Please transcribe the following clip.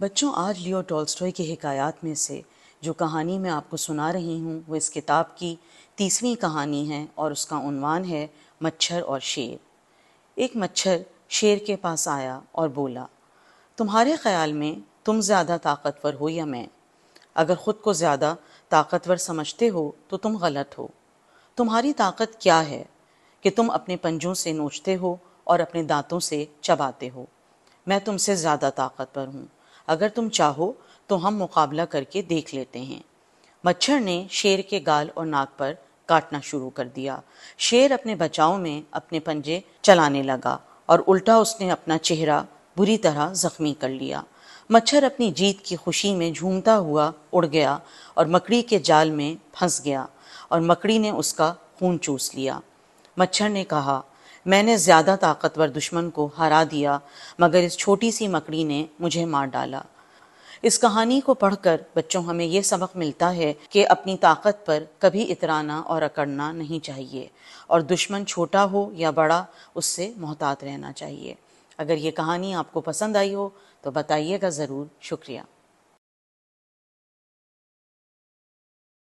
بچوں، آج لیو ٹولسٹوئے کی حکایات میں سے جو کہانی میں آپ کو سنا رہی ہوں وہ اس کتاب کی 30ویں کہانی ہے اور اس کا عنوان ہے مچھر اور شیر۔ ایک مچھر شیر کے پاس آیا اور بولا، تمہارے خیال میں تم زیادہ طاقتور ہو یا میں؟ اگر خود کو زیادہ طاقتور سمجھتے ہو تو تم غلط ہو۔ تمہاری طاقت کیا ہے کہ تم اپنے پنجوں سے نوچتے ہو اور اپنے دانتوں سے چباتے ہو؟ میں تم سے زیادہ طاقتور ہوں، اگر تم چاہو تو ہم مقابلہ کر کے دیکھ لیتے ہیں۔ مچھر نے شیر کے گال اور ناک پر کاٹنا شروع کر دیا۔ شیر اپنے بچاؤ میں اپنے پنجے چلانے لگا اور الٹا اس نے اپنا چہرہ بری طرح زخمی کر لیا۔ مچھر اپنی جیت کی خوشی میں جھومتا ہوا اڑ گیا اور مکڑی کے جال میں پھنس گیا اور مکڑی نے اس کا خون چوس لیا۔ مچھر نے کہا، میں نے زیادہ طاقتور دشمن کو ہرا دیا مگر اس چھوٹی سی مکڑی نے مجھے مار ڈالا۔ اس کہانی کو پڑھ کر بچوں ہمیں یہ سبق ملتا ہے کہ اپنی طاقت پر کبھی اترانا اور اکڑنا نہیں چاہیے اور دشمن چھوٹا ہو یا بڑا اس سے محتاط رہنا چاہیے۔ اگر یہ کہانی آپ کو پسند آئی ہو تو بتائیے گا ضرور۔ شکریہ۔